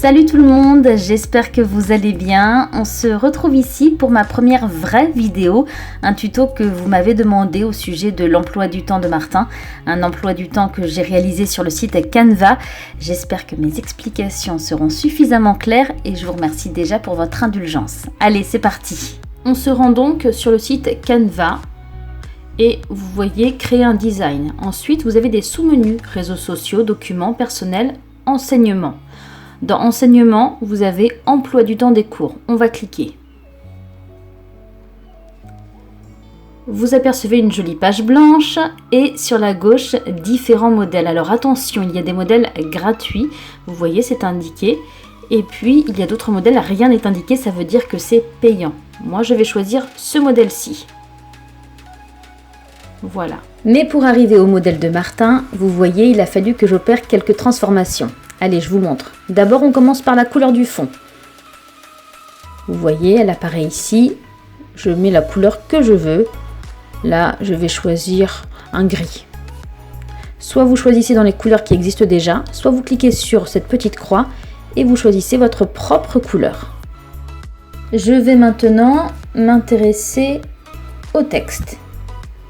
Salut tout le monde, j'espère que vous allez bien. On se retrouve ici pour ma première vraie vidéo, un tuto que vous m'avez demandé au sujet de l'emploi du temps de Martin, un emploi du temps que j'ai réalisé sur le site Canva. J'espère que mes explications seront suffisamment claires et je vous remercie déjà pour votre indulgence. Allez, c'est parti. On se rend donc sur le site Canva et vous voyez créer un design. Ensuite, vous avez des sous-menus, réseaux sociaux, documents, personnels, enseignement. Dans enseignement, vous avez emploi du temps des cours. On va cliquer. Vous apercevez une jolie page blanche et sur la gauche, différents modèles. Alors attention, il y a des modèles gratuits. Vous voyez, c'est indiqué. Et puis, il y a d'autres modèles, rien n'est indiqué, ça veut dire que c'est payant. Moi, je vais choisir ce modèle-ci. Voilà. Mais pour arriver au modèle de Martin, vous voyez, il a fallu que j'opère quelques transformations. Allez, je vous montre. D'abord, on commence par la couleur du fond. Vous voyez, elle apparaît ici. Je mets la couleur que je veux. Là, je vais choisir un gris. Soit vous choisissez dans les couleurs qui existent déjà, soit vous cliquez sur cette petite croix et vous choisissez votre propre couleur. Je vais maintenant m'intéresser au texte,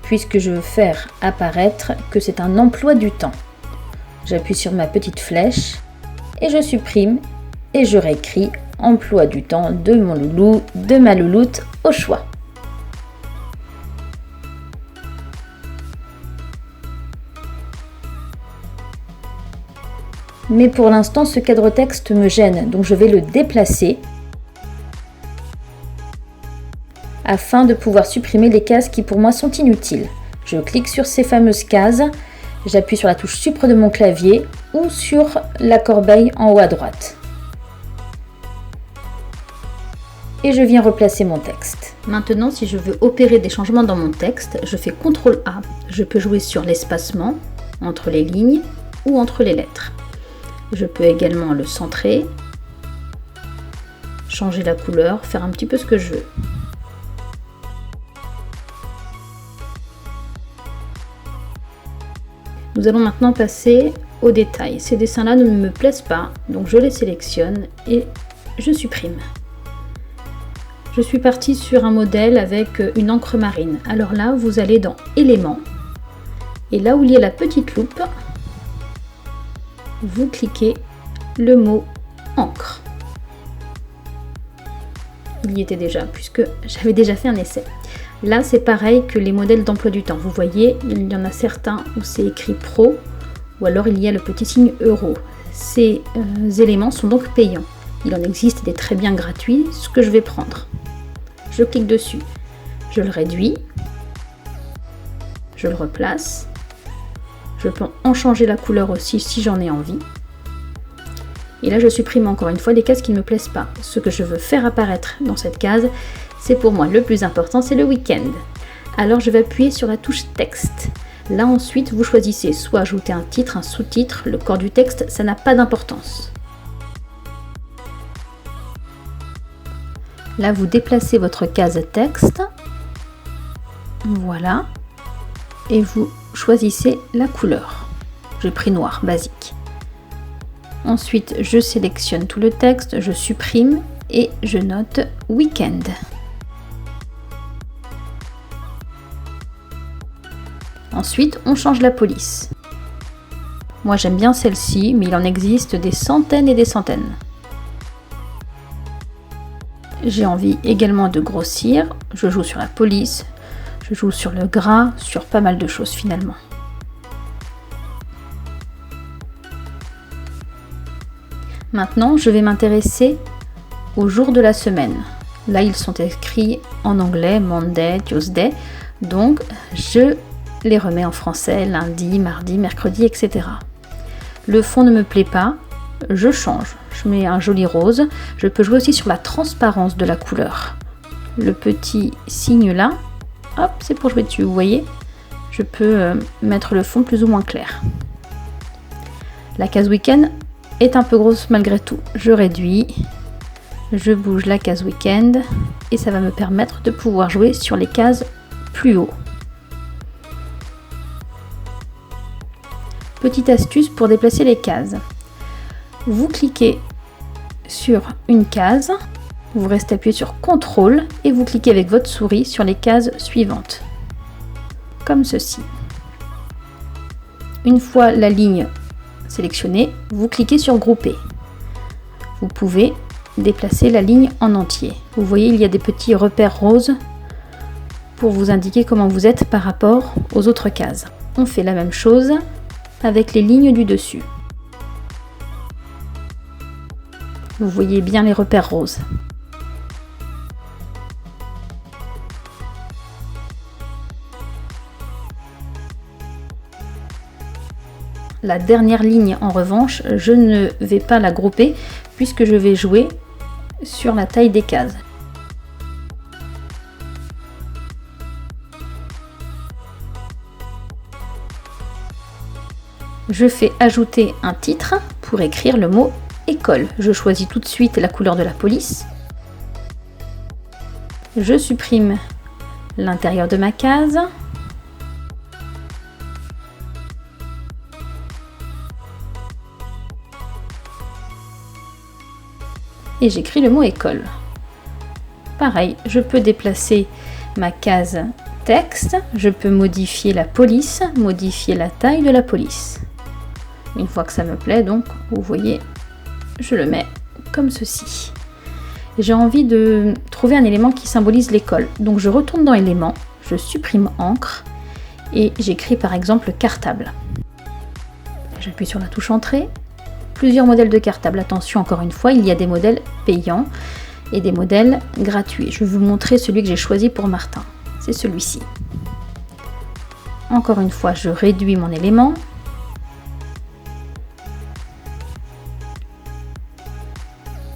puisque je veux faire apparaître que c'est un emploi du temps. J'appuie sur ma petite flèche et je supprime et je réécris emploi du temps de mon loulou, de ma louloute au choix. Mais pour l'instant, ce cadre texte me gêne, donc je vais le déplacer afin de pouvoir supprimer les cases qui pour moi sont inutiles. Je clique sur ces fameuses cases. J'appuie sur la touche Supre de mon clavier ou sur la corbeille en haut à droite. Et je viens replacer mon texte. Maintenant, si je veux opérer des changements dans mon texte, je fais CTRL A. Je peux jouer sur l'espacement entre les lignes ou entre les lettres. Je peux également le centrer, changer la couleur, faire un petit peu ce que je veux. Nous allons maintenant passer aux détails. Ces dessins-là ne me plaisent pas, donc je les sélectionne et je supprime. Je suis partie sur un modèle avec une encre marine. Alors là, vous allez dans Éléments, et là où il y a la petite loupe, vous cliquez le mot encre. Il y était déjà, puisque j'avais déjà fait un essai. Là, c'est pareil que les modèles d'emploi du temps. Vous voyez, il y en a certains où c'est écrit Pro, ou alors il y a le petit signe Euro. Ces éléments sont donc payants. Il en existe des très bien gratuits, ce que je vais prendre. Je clique dessus, je le réduis, je le replace. Je peux en changer la couleur aussi si j'en ai envie. Et là, je supprime encore une fois les cases qui ne me plaisent pas. Ce que je veux faire apparaître dans cette case, c'est pour moi le plus important, c'est le week-end. Alors je vais appuyer sur la touche texte. Là ensuite, vous choisissez soit ajouter un titre, un sous-titre, le corps du texte, ça n'a pas d'importance. Là, vous déplacez votre case texte. Voilà. Et vous choisissez la couleur. J'ai pris noir, basique. Ensuite, je sélectionne tout le texte, je supprime et je note week-end. Ensuite, on change la police. Moi, j'aime bien celle-ci, mais il en existe des centaines et des centaines. J'ai envie également de grossir. Je joue sur la police, je joue sur le gras, sur pas mal de choses finalement. Maintenant, je vais m'intéresser aux jours de la semaine. Là, ils sont écrits en anglais, Monday, Tuesday. Donc, je les remets en français, lundi, mardi, mercredi, etc. Le fond ne me plaît pas, je change. Je mets un joli rose. Je peux jouer aussi sur la transparence de la couleur. Le petit signe là, hop, c'est pour jouer dessus, vous voyez. Je peux mettre le fond plus ou moins clair. La case week-end est un peu grosse malgré tout. Je réduis, je bouge la case week-end et ça va me permettre de pouvoir jouer sur les cases plus haut. Petite astuce pour déplacer les cases. Vous cliquez sur une case, vous restez appuyé sur CTRL et vous cliquez avec votre souris sur les cases suivantes, comme ceci. Une fois la ligne sélectionnée, vous cliquez sur Grouper. Vous pouvez déplacer la ligne en entier. Vous voyez, il y a des petits repères roses pour vous indiquer comment vous êtes par rapport aux autres cases. On fait la même chose avec les lignes du dessus. Vous voyez bien les repères roses. La dernière ligne, en revanche, je ne vais pas la grouper puisque je vais jouer sur la taille des cases. Je fais ajouter un titre pour écrire le mot école. Je choisis tout de suite la couleur de la police. Je supprime l'intérieur de ma case. Et j'écris le mot école. Pareil, je peux déplacer ma case texte, je peux modifier la police, modifier la taille de la police. Une fois que ça me plaît, donc, vous voyez, je le mets comme ceci. J'ai envie de trouver un élément qui symbolise l'école. Donc je retourne dans éléments, je supprime encre et j'écris par exemple cartable. J'appuie sur la touche entrée. Plusieurs modèles de cartable. Attention, encore une fois, il y a des modèles payants et des modèles gratuits. Je vais vous montrer celui que j'ai choisi pour Martin. C'est celui-ci. Encore une fois, je réduis mon élément.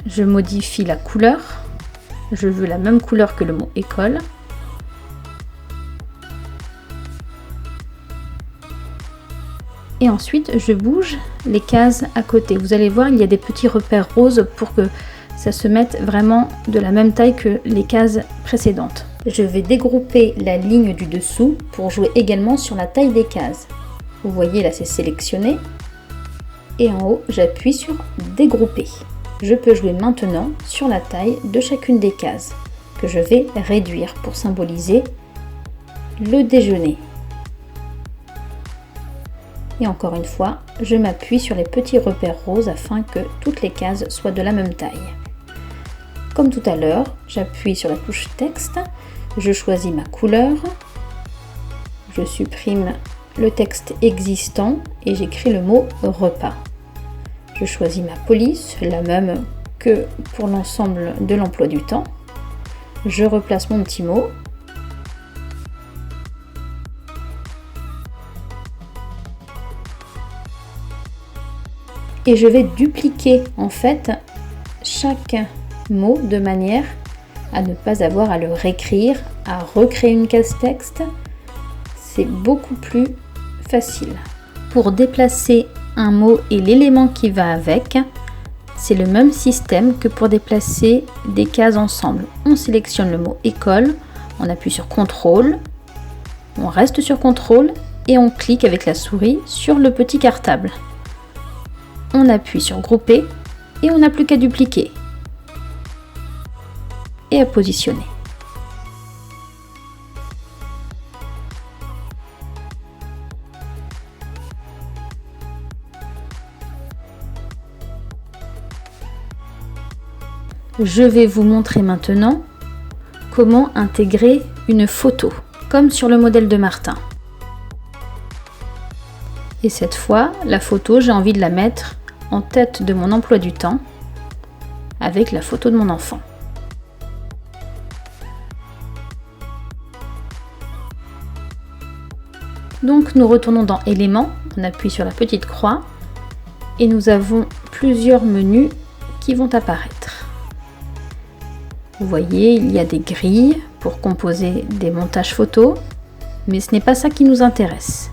Je modifie la couleur. Je veux la même couleur que le mot école. Et ensuite, je bouge les cases à côté. Vous allez voir, il y a des petits repères roses pour que ça se mette vraiment de la même taille que les cases précédentes. Je vais dégrouper la ligne du dessous pour jouer également sur la taille des cases. Vous voyez, là, c'est sélectionné. Et en haut, j'appuie sur dégrouper. Je peux jouer maintenant sur la taille de chacune des cases que je vais réduire pour symboliser le déjeuner. Et encore une fois, je m'appuie sur les petits repères roses afin que toutes les cases soient de la même taille. Comme tout à l'heure, j'appuie sur la touche texte, je choisis ma couleur, je supprime le texte existant et j'écris le mot repas. Je choisis ma police, la même que pour l'ensemble de l'emploi du temps. Je replace mon petit mot. Et je vais dupliquer en fait chaque mot de manière à ne pas avoir à le réécrire, à recréer une case texte. C'est beaucoup plus facile. Pour déplacer un mot et l'élément qui va avec, c'est le même système que pour déplacer des cases ensemble. On sélectionne le mot école, on appuie sur CTRL, on reste sur CTRL et on clique avec la souris sur le petit cartable. On appuie sur grouper et on n'a plus qu'à dupliquer et à positionner. Je vais vous montrer maintenant comment intégrer une photo, comme sur le modèle de Martin. Et cette fois, la photo, j'ai envie de la mettre en tête de mon emploi du temps avec la photo de mon enfant. Donc nous retournons dans éléments, on appuie sur la petite croix et nous avons plusieurs menus qui vont apparaître. Vous voyez, il y a des grilles pour composer des montages photos, mais ce n'est pas ça qui nous intéresse.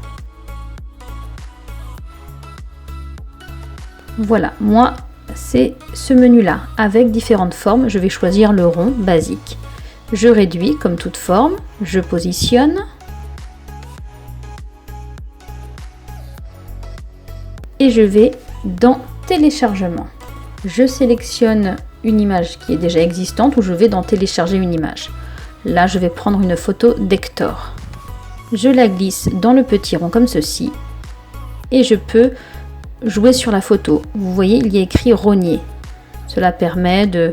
Voilà, moi, c'est ce menu-là, avec différentes formes. Je vais choisir le rond basique. Je réduis comme toute forme, je positionne. Et je vais dans téléchargement. je sélectionne une image qui est déjà existante ou je vais dans télécharger une image. Là, je vais prendre une photo d'Hector. Je la glisse dans le petit rond comme ceci et je peux jouer sur la photo. Vous voyez, il y a écrit rogner. Cela permet de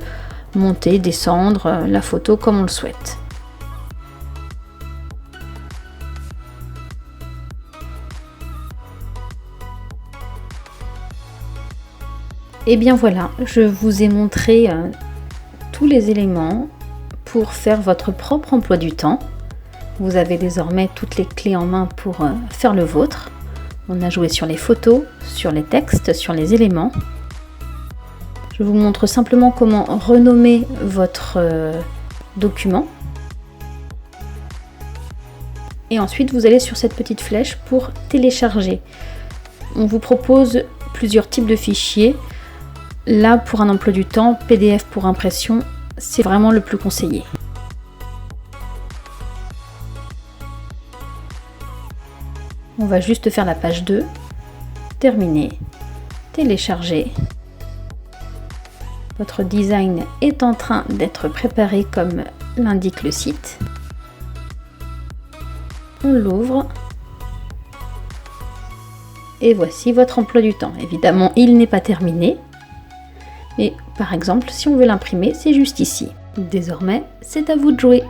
monter, descendre la photo comme on le souhaite. Et bien voilà, je vous ai montré tous les éléments pour faire votre propre emploi du temps. Vous avez désormais toutes les clés en main pour faire le vôtre. On a joué sur les photos, sur les textes, sur les éléments. Je vous montre simplement comment renommer votre document. Et ensuite, vous allez sur cette petite flèche pour télécharger. On vous propose plusieurs types de fichiers. Là, pour un emploi du temps, PDF pour impression, c'est vraiment le plus conseillé. On va juste faire la page 2, terminer, télécharger. Votre design est en train d'être préparé comme l'indique le site. On l'ouvre. Et voici votre emploi du temps. Évidemment, il n'est pas terminé. Mais par exemple, si on veut l'imprimer, c'est juste ici. Désormais, c'est à vous de jouer.